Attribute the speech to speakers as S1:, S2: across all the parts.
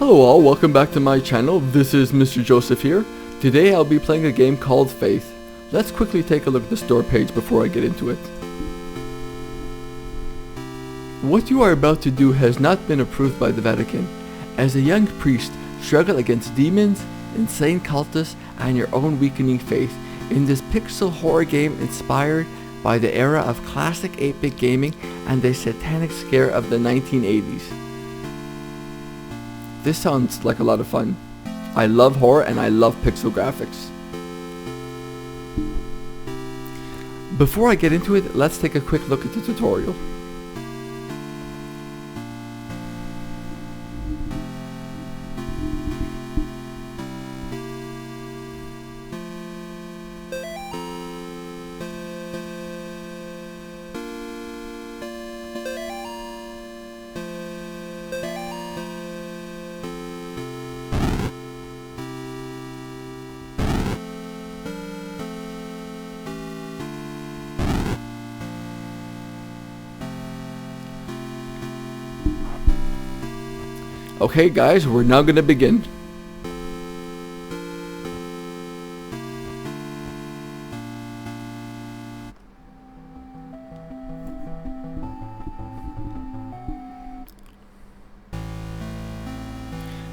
S1: Hello all, welcome back to my channel. This is Mr. Joseph here. Today I'll be playing a game called Faith. Let's quickly take a look at the store page before I get into it. What you are about to do has not been approved by the Vatican. As a young priest, struggle against demons, insane cultists, and your own weakening faith in this pixel horror game inspired by the era of classic 8-bit gaming and the satanic scare of the 1980s. This sounds like a lot of fun. I love horror and I love pixel graphics. Before I get into it, let's take a quick look at the tutorial. Okay guys, we're now gonna begin.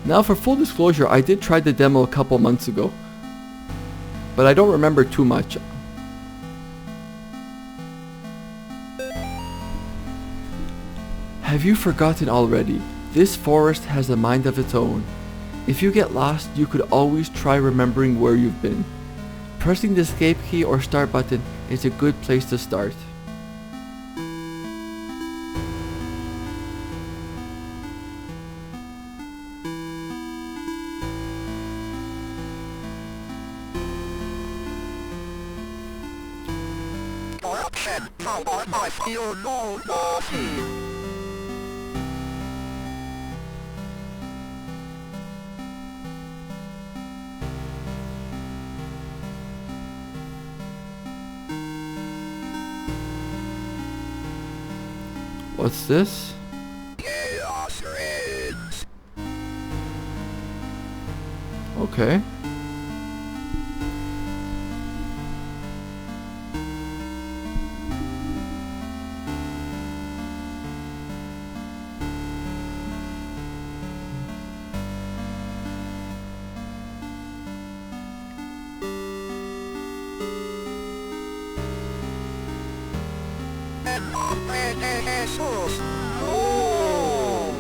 S1: Now for full disclosure, I did try the demo a couple months ago, but I don't remember too much. Have you forgotten already? This forest has a mind of its own. If you get lost, you could always try remembering where you've been. Pressing the escape key or start button is a good place to start. What's this?
S2: Chaos reigns.
S1: Okay.
S2: Jesus. Oh.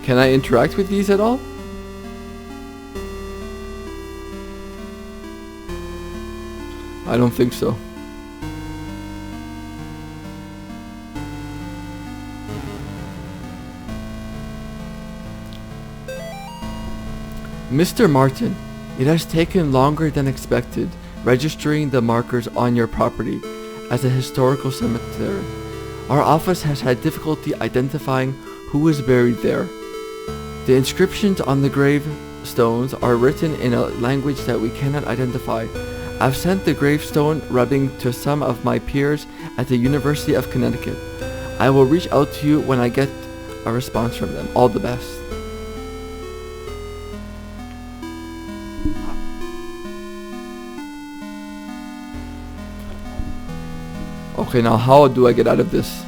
S1: Can I interact with these at all? I don't think so. Mr. Martin, it has taken longer than expected registering the markers on your property as a historical cemetery. Our office has had difficulty identifying who is buried there. The inscriptions on the gravestones are written in a language that we cannot identify. I've sent the gravestone rubbing to some of my peers at the University of Connecticut. I will reach out to you when I get a response from them. All the best. Okay, now how do I get out of this?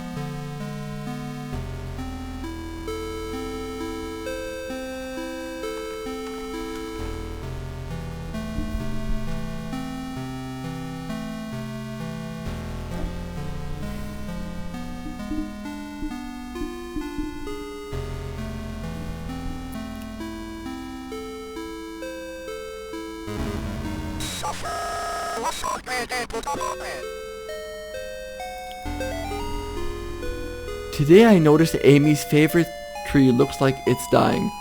S1: Today I noticed Amy's favorite tree looks like it's dying.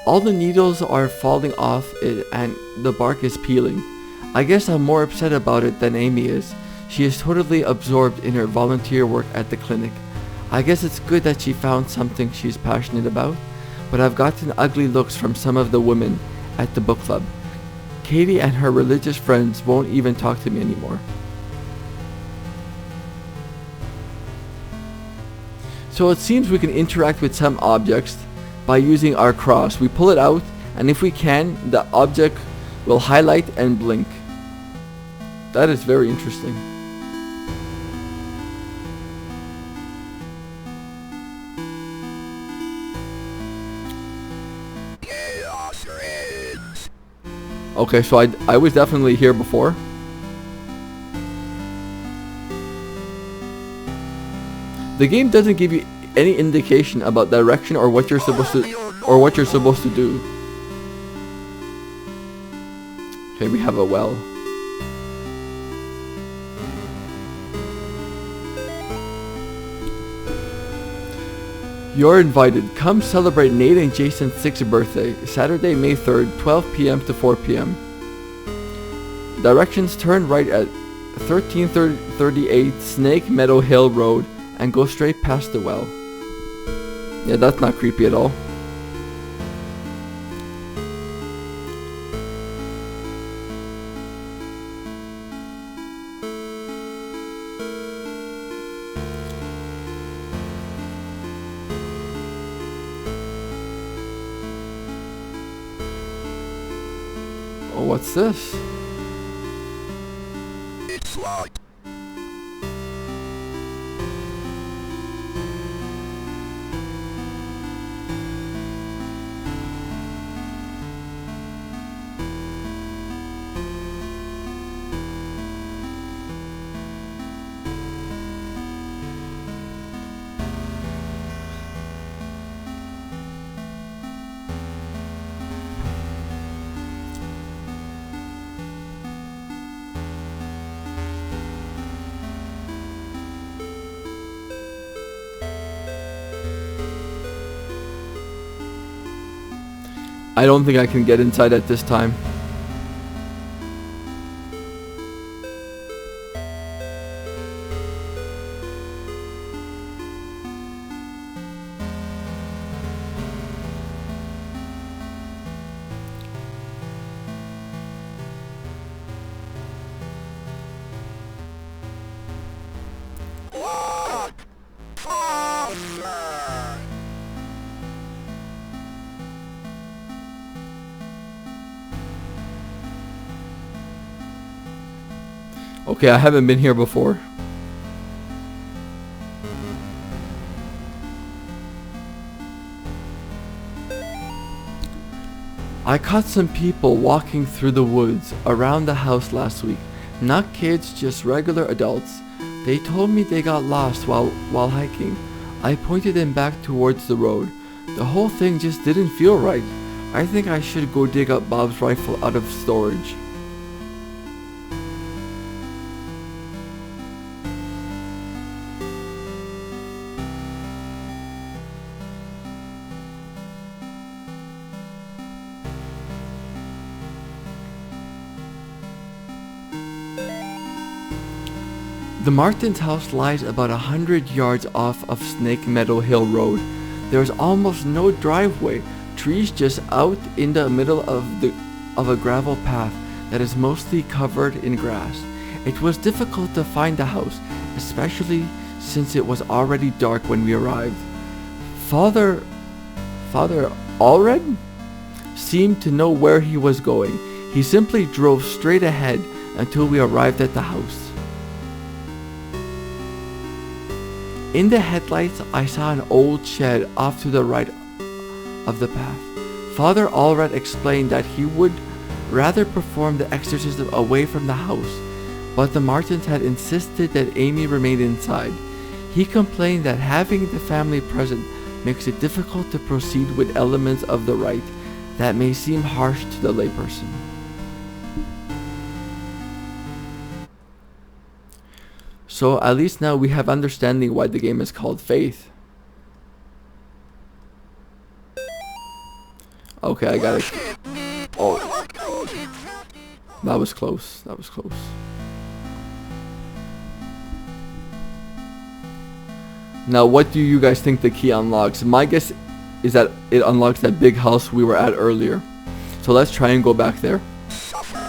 S1: All the needles are falling off it and the bark is peeling. I guess I'm more upset about it than Amy is. She is totally absorbed in her volunteer work at the clinic. I guess it's good that she found something she's passionate about, but I've gotten ugly looks from some of the women at the book club. Katie and her religious friends won't even talk to me anymore. So it seems we can interact with some objects by using our cross. We pull it out, and if we can, the object will highlight and blink. That is very interesting.
S2: Chaos reigns.
S1: Okay, so I was definitely here before. The game doesn't give you any indication about direction or what you're supposed to do. Okay, we have a well. You're invited. Come celebrate Nate and Jason's 6th birthday, Saturday, May 3rd, 12 p.m. to 4 p.m. Directions: turn right at 1338 Snake Meadow Hill Road and go straight past the well. Yeah, that's not creepy at all. Oh, what's this?
S2: It's locked.
S1: I don't think I can get inside at this time.
S2: Lock. Father.
S1: Okay, I haven't been here before. I caught some people walking through the woods around the house last week. Not kids, just regular adults. They told me they got lost while hiking. I pointed them back towards the road. The whole thing just didn't feel right. I think I should go dig up Bob's rifle out of storage. The Martins' house lies about 100 yards off of Snake Meadow Hill Road. There is almost no driveway, trees just out in the middle of a gravel path that is mostly covered in grass. It was difficult to find the house, especially since it was already dark when we arrived. Father Allred seemed to know where he was going. He simply drove straight ahead until we arrived at the house. In the headlights, I saw an old shed off to the right of the path. Father Allred explained that he would rather perform the exorcism away from the house, but the Martins had insisted that Amy remain inside. He complained that having the family present makes it difficult to proceed with elements of the rite that may seem harsh to the layperson. So at least now we have understanding why the game is called Faith. Okay, I got it. Oh, that was close. That was close. Now, what do you guys think the key unlocks? My guess is that it unlocks that big house we were at earlier. So let's try and go back there.
S2: Suffer.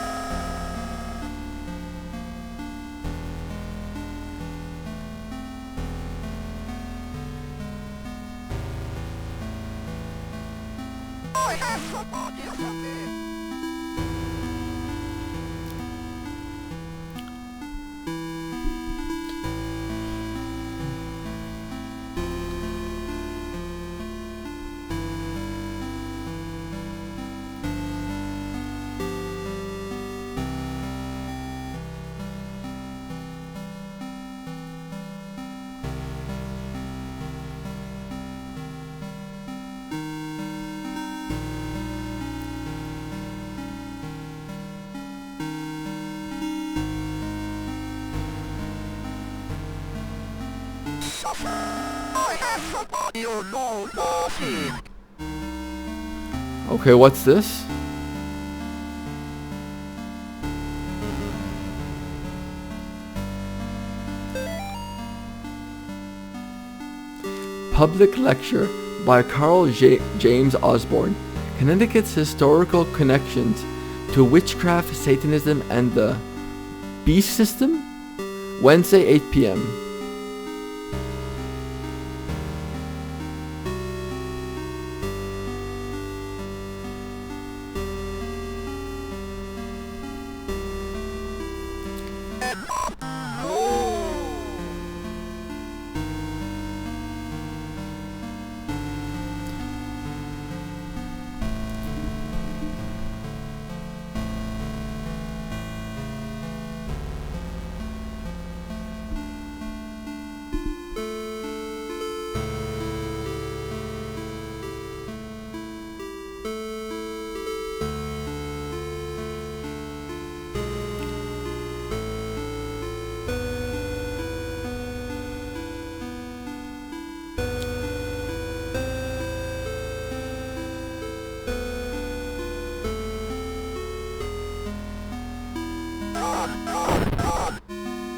S2: suffer. I have forgotten your no morphine.
S1: Okay, what's this? Public lecture by Carl James Osborne. Connecticut's historical connections to witchcraft, Satanism, and the beast system. Wednesday, 8 p.m.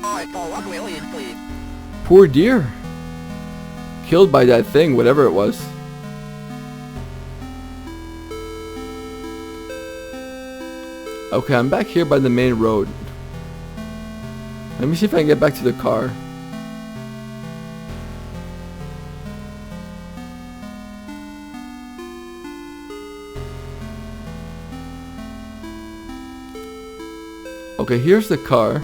S2: I go unwillingly.
S1: Poor dear. Killed by that thing, whatever it was. Okay, I'm back here by the main road. Let me see if I can get back to the car. Okay, here's the car.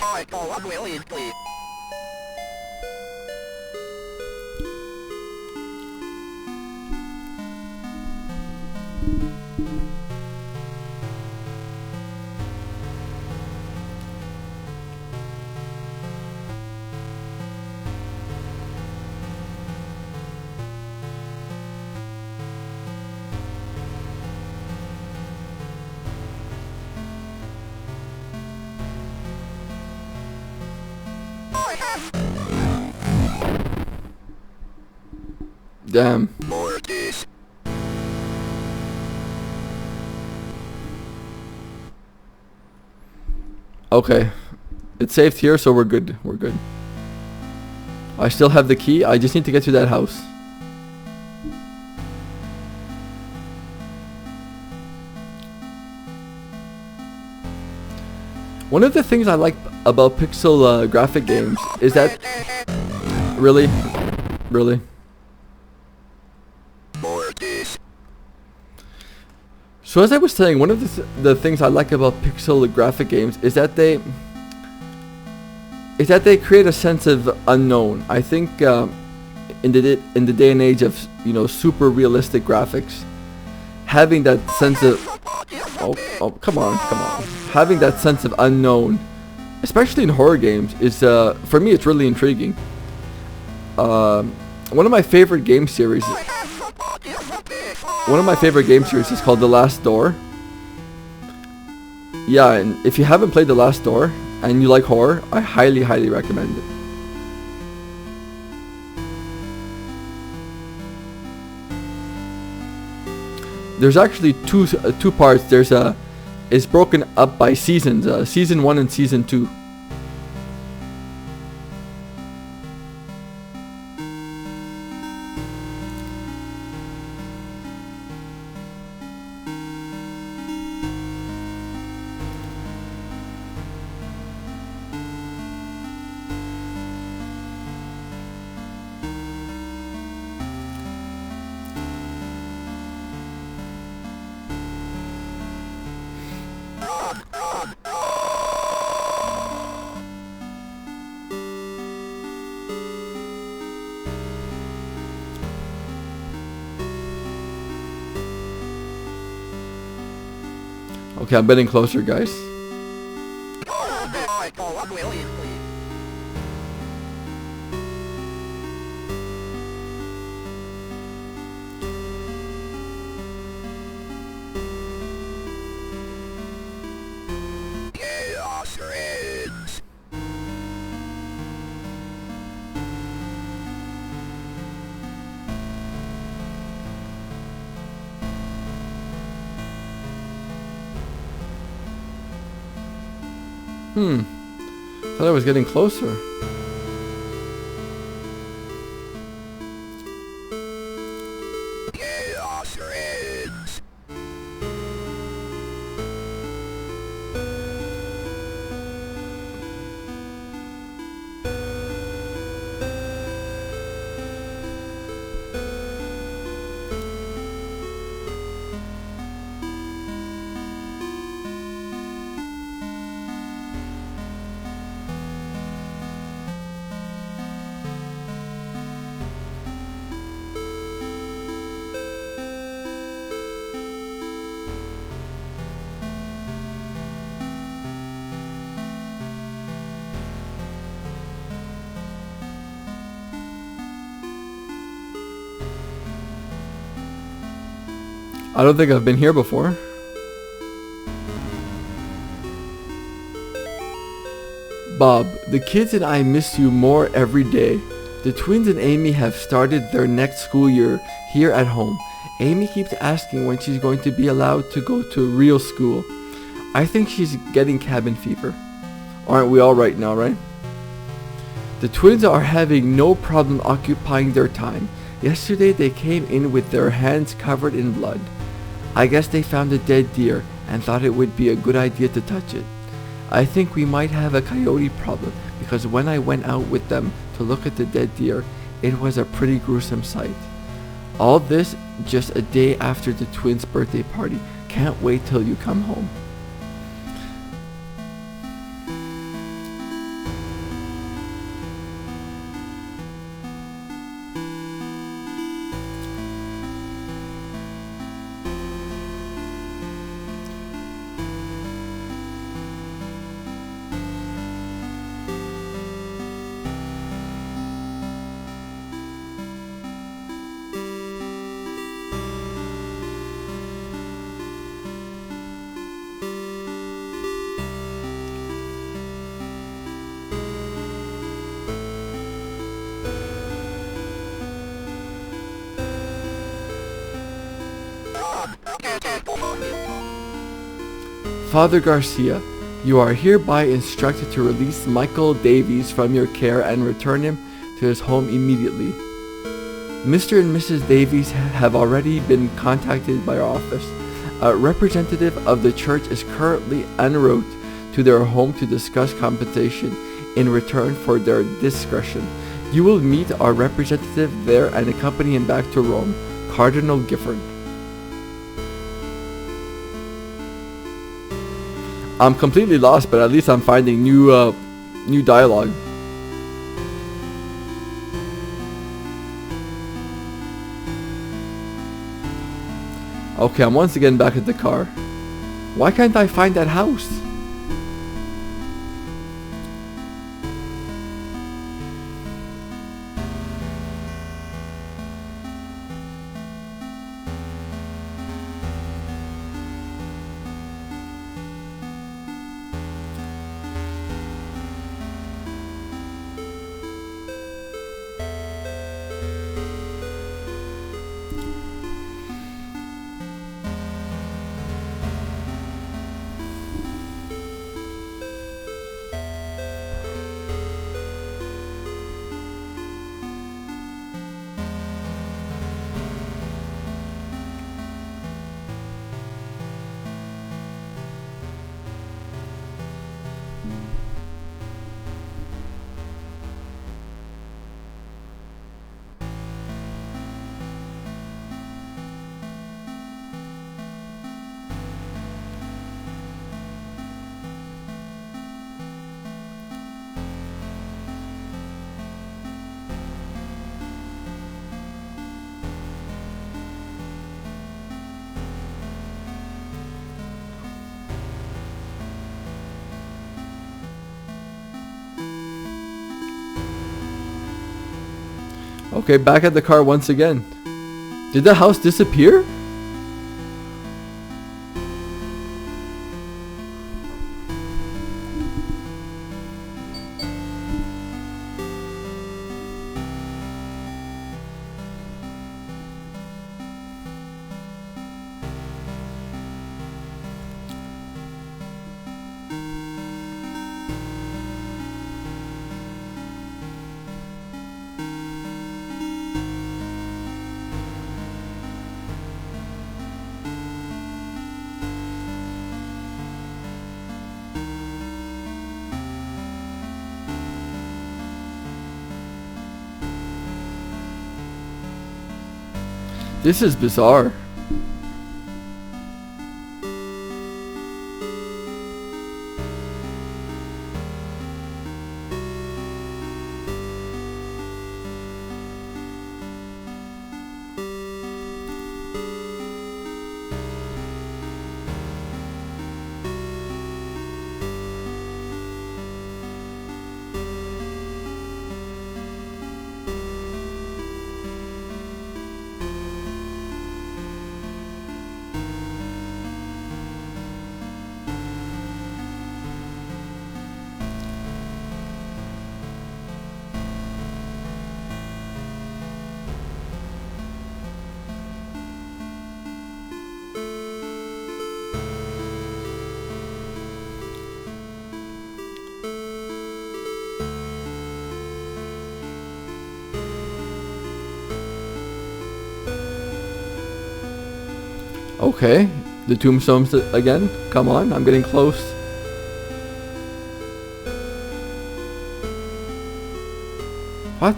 S2: I go unwillingly.
S1: Damn.
S2: Mortis.
S1: Okay. It's saved here, so we're good. We're good. I still have the key. I just need to get to that house. One of the things I like about pixel graphic games is that... Really? Really?
S2: Mortis.
S1: So as I was saying, one of the things I like about pixel graphic games is that they create a sense of unknown. I think in the day and age of super realistic graphics, having that sense of come on, having that sense of unknown, especially in horror games, is for me it's really intriguing. One of my favorite game series. One of my favorite game series is called The Last Door. Yeah, and if you haven't played The Last Door and you like horror, I highly, highly recommend it. There's actually two parts. It's broken up by seasons. Season 1 and Season 2. Okay, I'm getting closer, guys.
S2: I go unwillingly.
S1: Thought I was getting closer.
S2: Chaos reigns.
S1: I don't think I've been here before. Bob, the kids and I miss you more every day. The twins and Amy have started their next school year here at home. Amy keeps asking when she's going to be allowed to go to real school. I think she's getting cabin fever. Aren't we all right now, right? The twins are having no problem occupying their time. Yesterday they came in with their hands covered in blood. I guess they found a dead deer and thought it would be a good idea to touch it. I think we might have a coyote problem because when I went out with them to look at the dead deer, it was a pretty gruesome sight. All this just a day after the twins' birthday party. Can't wait till you come home. Father Garcia, you are hereby instructed to release Michael Davies from your care and return him to his home immediately. Mr. and Mrs. Davies have already been contacted by our office. A representative of the church is currently en route to their home to discuss compensation in return for their discretion. You will meet our representative there and accompany him back to Rome. Cardinal Gifford. I'm completely lost, but at least I'm finding new dialogue. Okay, I'm once again back at the car. Why can't I find that house? Okay, back at the car once again. Did the house disappear? This is bizarre. Okay, the tombstones again. Come on, I'm getting close. What?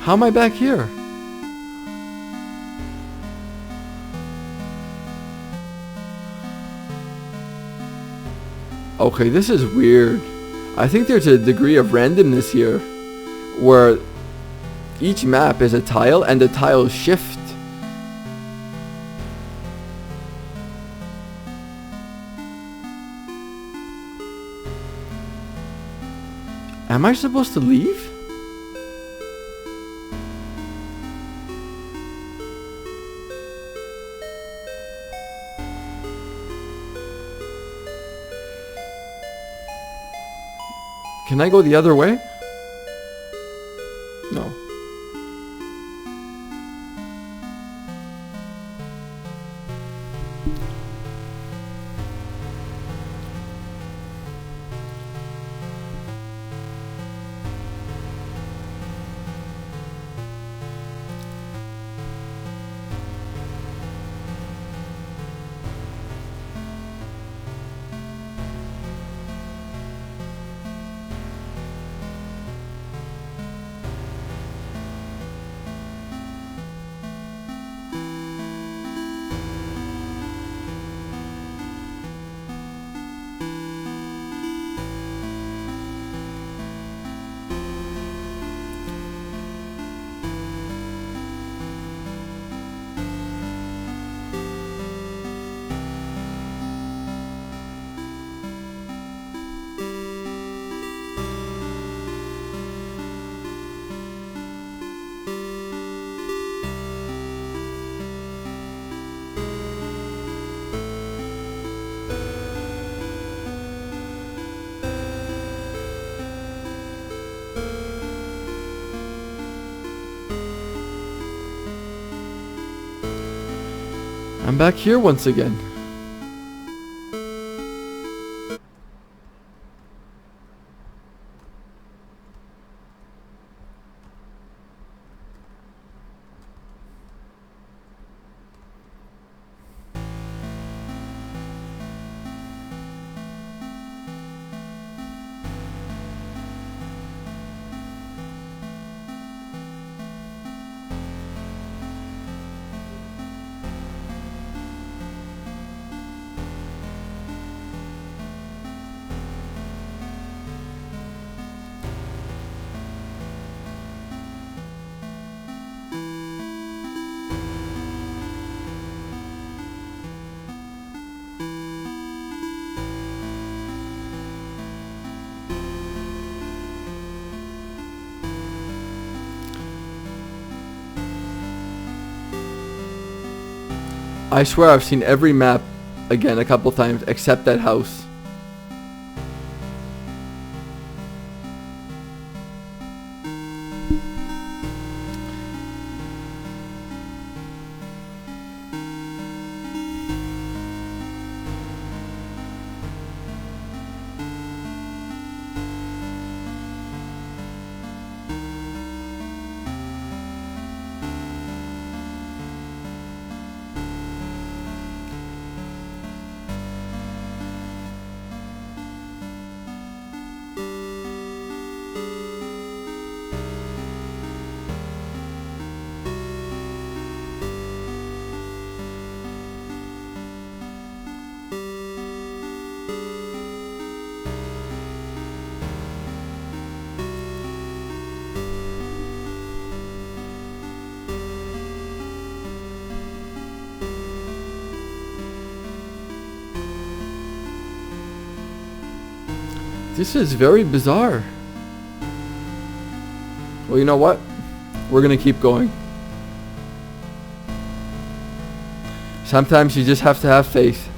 S1: How am I back here? Okay, this is weird. I think there's a degree of randomness here, where each map is a tile and the tiles shift. Am I supposed to leave? Can I go the other way? No. I'm back here once again. I swear I've seen every map again a couple times except that house. This is very bizarre. Well, you know what? We're gonna keep going. Sometimes you just have to have faith.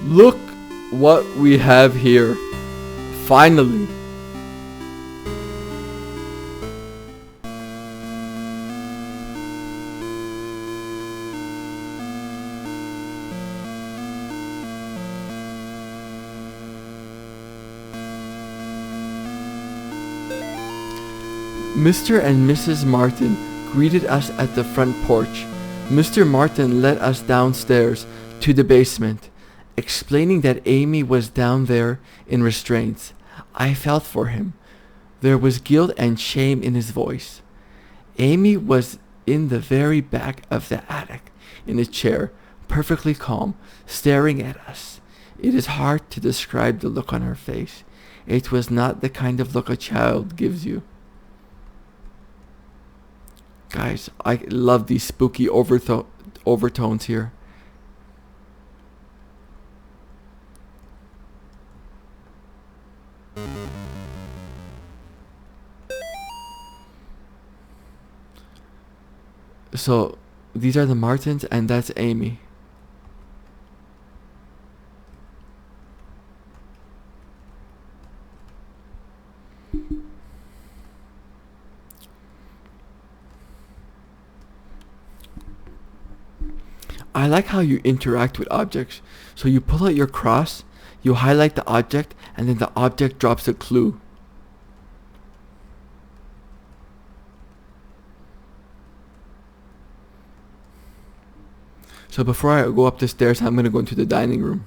S1: Look what we have here. Finally. Mr. and Mrs. Martin greeted us at the front porch. Mr. Martin led us downstairs to the basement, explaining that Amy was down there in restraints. I felt for him. There was guilt and shame in his voice. Amy was in the very back of the attic, in a chair, perfectly calm, staring at us. It is hard to describe the look on her face. It was not the kind of look a child gives you. Guys, I love these spooky overtones here. So, these are the Martins, and that's Amy. I like how you interact with objects. So you pull out your cross, you highlight the object, and then the object drops a clue. So before I go up the stairs, I'm going to go into the dining room.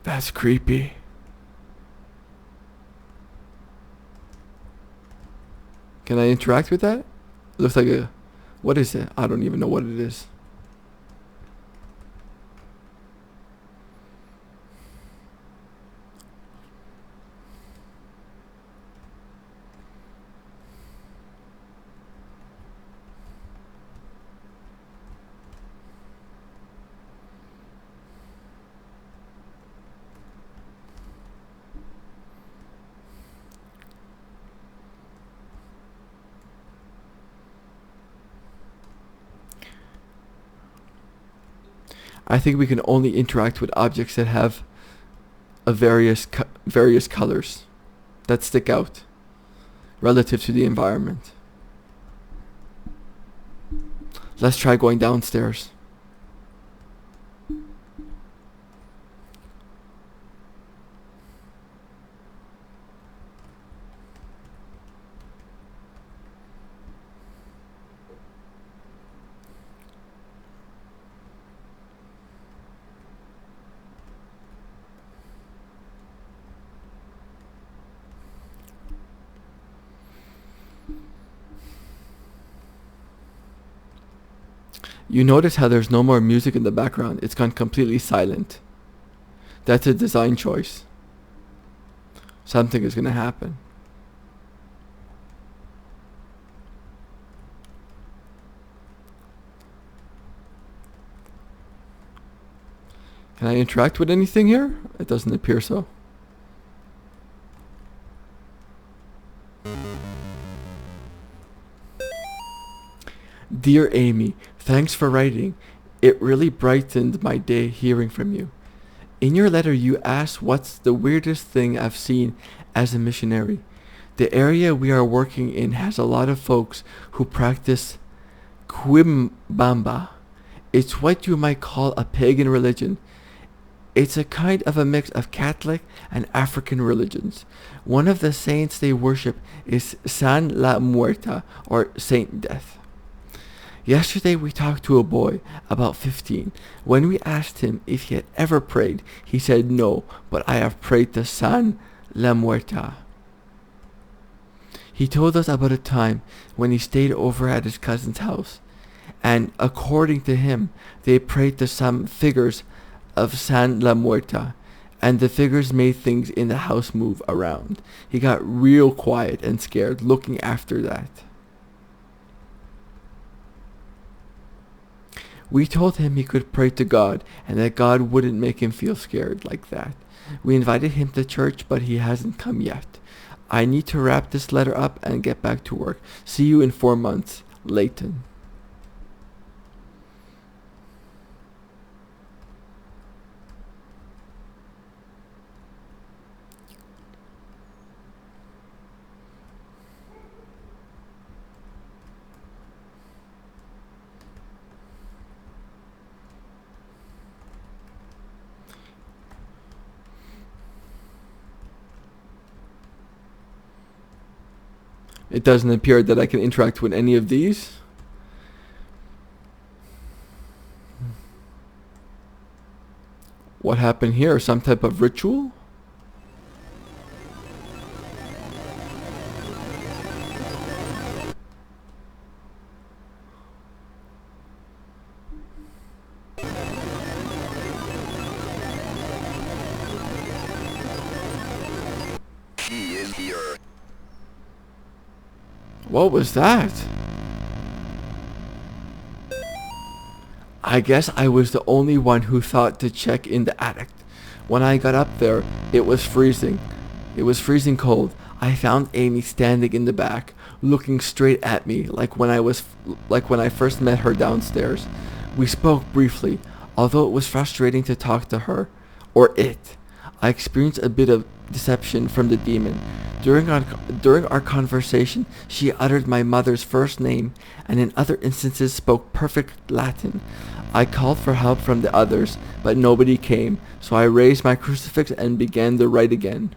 S1: That's creepy. Can I interact with that? Looks like a... What is it? I don't even know what it is. I think we can only interact with objects that have a various colors that stick out relative to the environment. Let's try going downstairs. You notice how there's no more music in the background. It's gone completely silent. That's a design choice. Something is going to happen. Can I interact with anything here? It doesn't appear so. Dear Amy, thanks for writing. It really brightened my day hearing from you. In your letter, you asked what's the weirdest thing I've seen as a missionary. The area we are working in has a lot of folks who practice Quimbamba. It's what you might call a pagan religion. It's a kind of a mix of Catholic and African religions. One of the saints they worship is San La Muerta, or Saint Death. Yesterday we talked to a boy, about 15. When we asked him if he had ever prayed, he said no, but I have prayed to San La Muerta. He told us about a time when he stayed over at his cousin's house, and according to him, they prayed to some figures of San La Muerta, and the figures made things in the house move around. He got real quiet and scared looking after that. We told him he could pray to God and that God wouldn't make him feel scared like that. We invited him to church, but he hasn't come yet. I need to wrap this letter up and get back to work. See you in 4 months. Leighton. It doesn't appear that I can interact with any of these. What happened here? Some type of ritual?
S2: She is here.
S1: What was that? I guess I was the only one who thought to check in the attic. When I got up there, it was freezing. It was freezing cold. I found Amy standing in the back, looking straight at me like when I first met her downstairs. We spoke briefly, although it was frustrating to talk to her, or it. I experienced a bit of deception from the demon. During our conversation, she uttered my mother's first name, and in other instances spoke perfect Latin. I called for help from the others, but nobody came, so I raised my crucifix and began the rite again.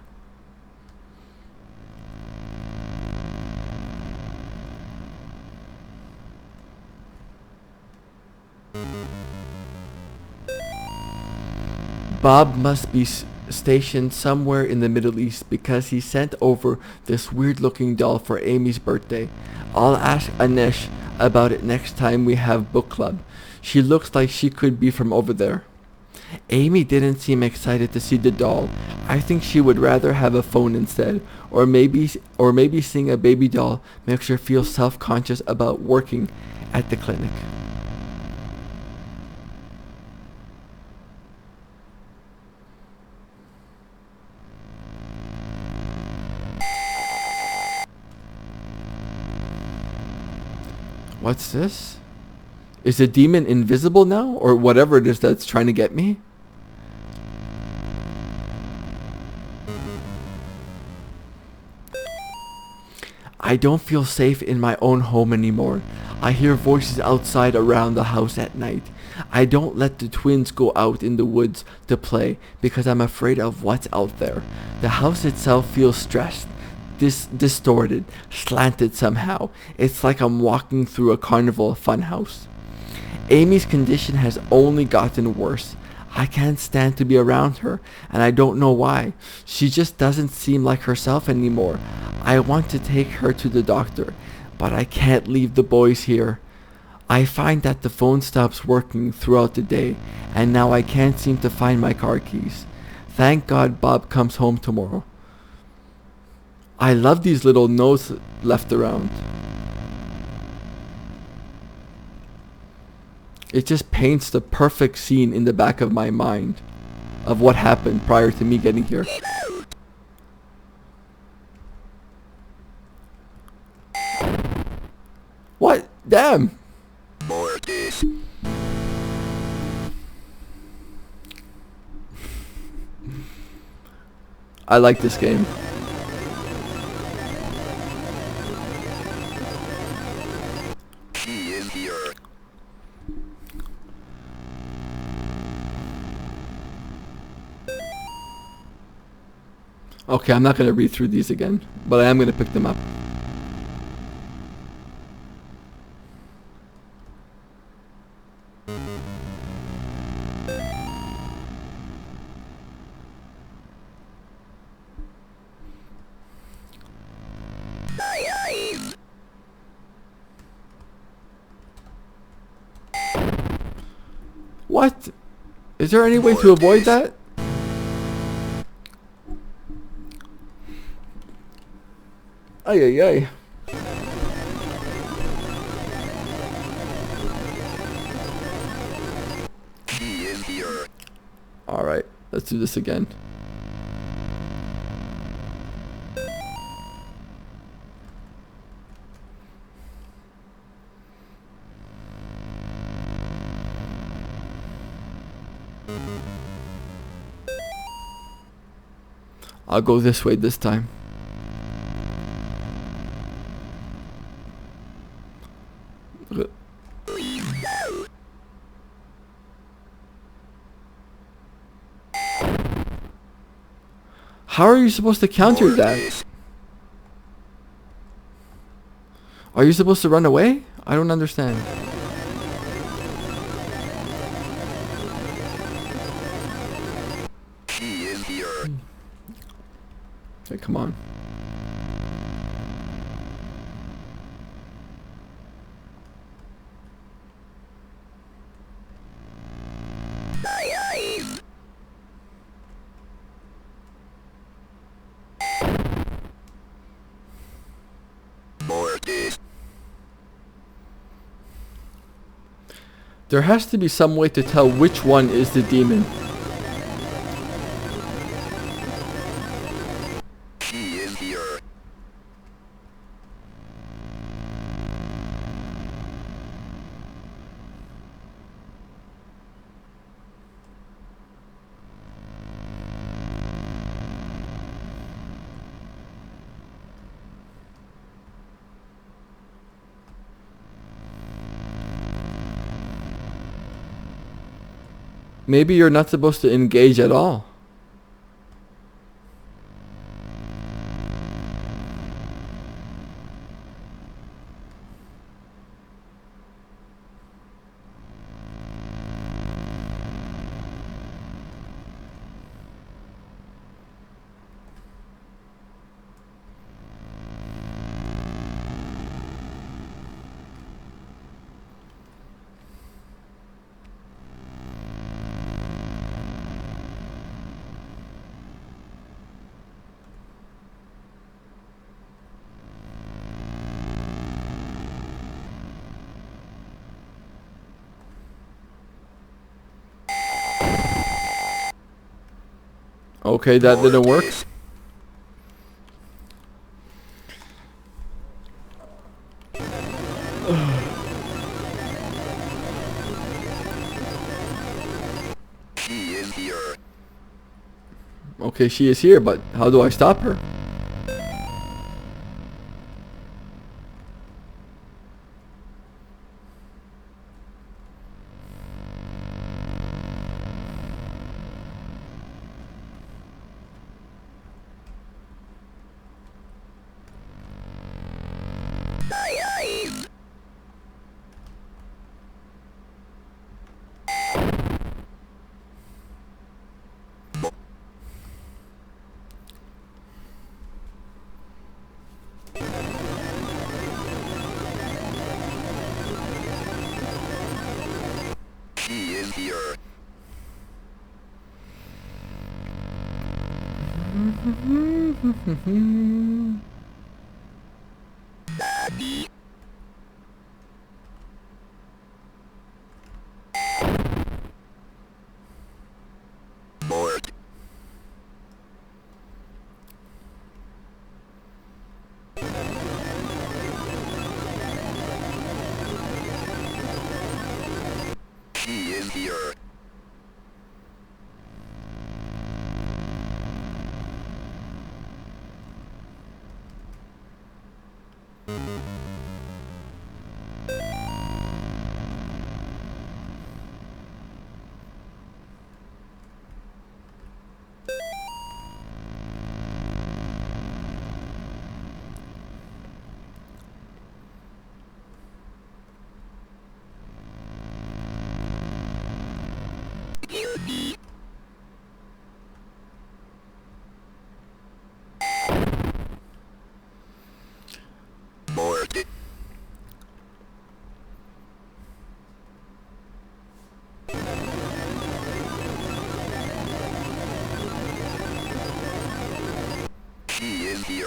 S1: Bob must be stationed somewhere in the Middle East because he sent over this weird-looking doll for Amy's birthday. I'll ask Anesh about it next time we have book club. She looks like she could be from over there. Amy didn't seem excited to see the doll. I think she would rather have a phone instead, or maybe seeing a baby doll makes her feel self-conscious about working at the clinic. What's this? Is the demon invisible now? Or whatever it is that's trying to get me? I don't feel safe in my own home anymore. I hear voices outside around the house at night. I don't let the twins go out in the woods to play because I'm afraid of what's out there. The house itself feels stressed, distorted, slanted somehow. It's like I'm walking through a carnival funhouse. Amy's condition has only gotten worse. I can't stand to be around her, and I don't know why. She just doesn't seem like herself anymore. I want to take her to the doctor, but I can't leave the boys here. I find that the phone stops working throughout the day, and now I can't seem to find my car keys. Thank God Bob comes home tomorrow. I love these little notes left around. It just paints the perfect scene in the back of my mind of what happened prior to me getting here. What? Damn!
S2: Mortis.
S1: I like this game.
S2: He is here.
S1: Okay, I'm not going to read through these again, but I am going to pick them up. What? Is there any way to avoid that? Ay ay ay.
S2: He is here.
S1: Alright, let's do this again. I'll go this way this time. How are you supposed to counter that? Are you supposed to run away? I don't understand.
S2: He is here.
S1: Okay, come on.
S2: Mortis.
S1: There has to be some way to tell which one is the demon.
S2: He is here.
S1: Maybe you're not supposed to engage at all. Okay, that didn't work.
S2: here.
S1: Okay, she is here, but how do I stop her?
S2: She is here. Daddy. Bored. She is here. Beauty. Bored. She is here.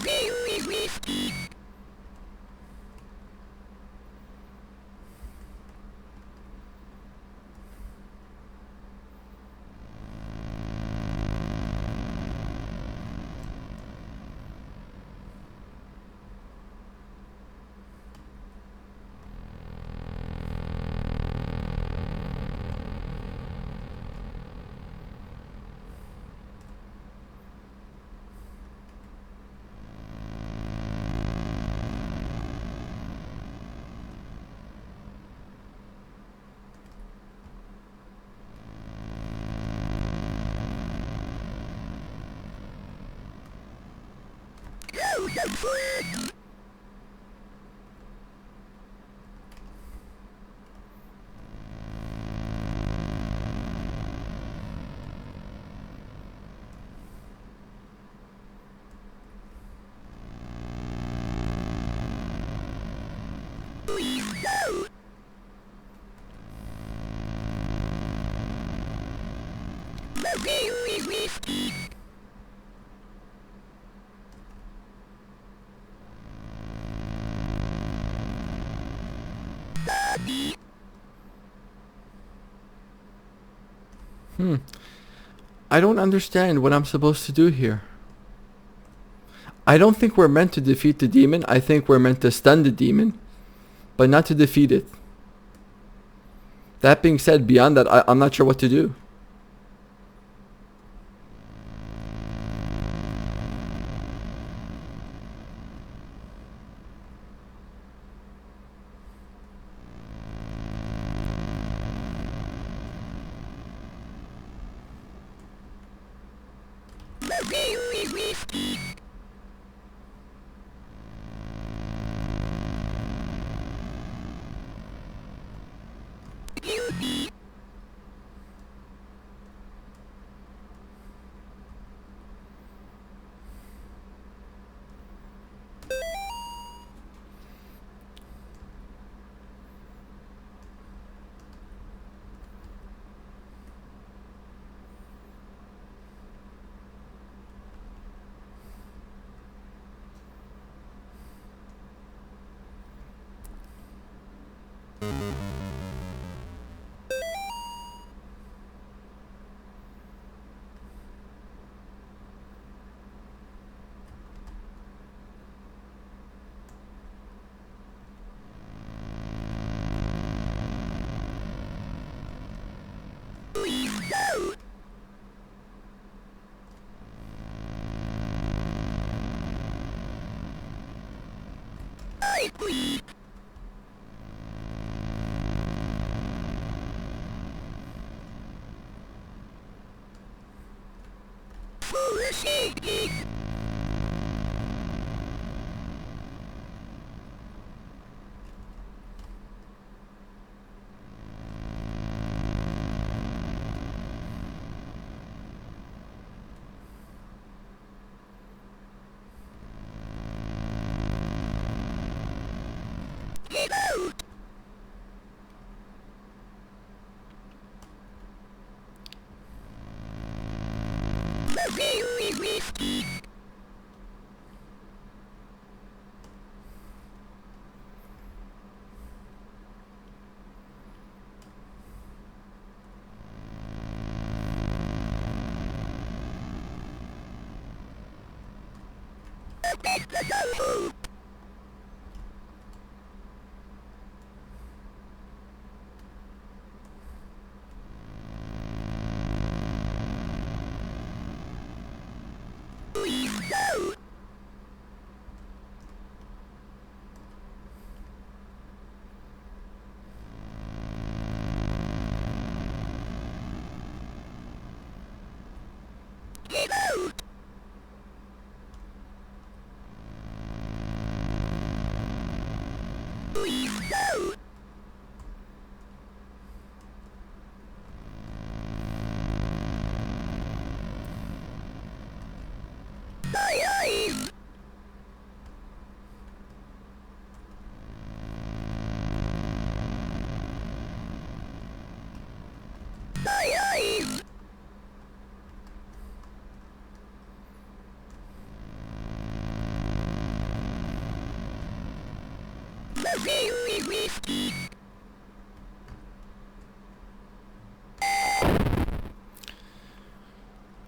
S2: Very risky. Go the food. Please go. Very risky. Daddy.
S1: I don't understand what I'm supposed to do here. I don't think we're meant to defeat the demon. I think we're meant to stun the demon, but not to defeat it. That being said, beyond that, I'm not sure what to do.
S2: Very risky. Beauty.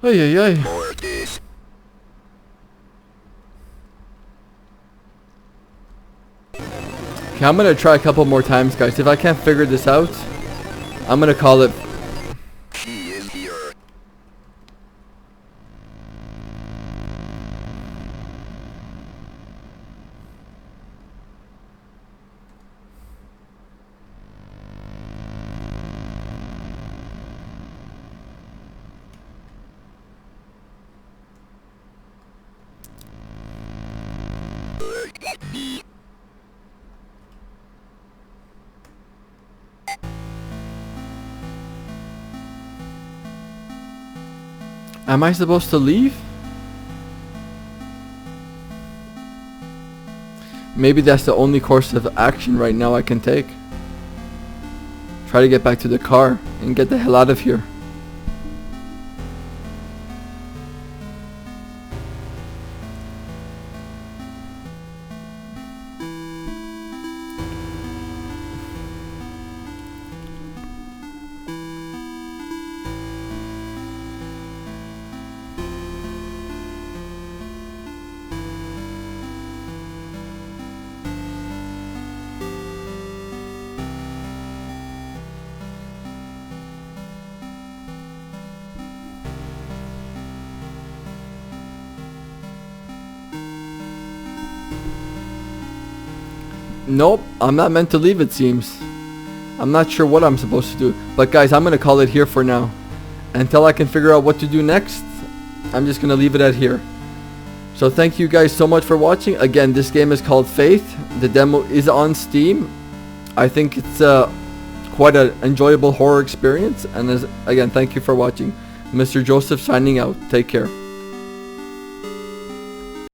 S1: Ay, ay, ay. Okay, I'm gonna try a couple more times, guys. If I can't figure this out, I'm gonna call it.
S2: He is here.
S1: Am I supposed to leave? Maybe that's the only course of action right now I can take. Try to get back to the car and get the hell out of here. Nope, I'm not meant to leave, it seems. I'm not sure what I'm supposed to do. But guys, I'm gonna call it here for now. Until I can figure out what to do next, I'm just gonna leave it at here. So thank you guys so much for watching. Again, this game is called Faith. The demo is on Steam. I think it's quite an enjoyable horror experience. And again, thank you for watching. Mr. Joseph signing out. Take care.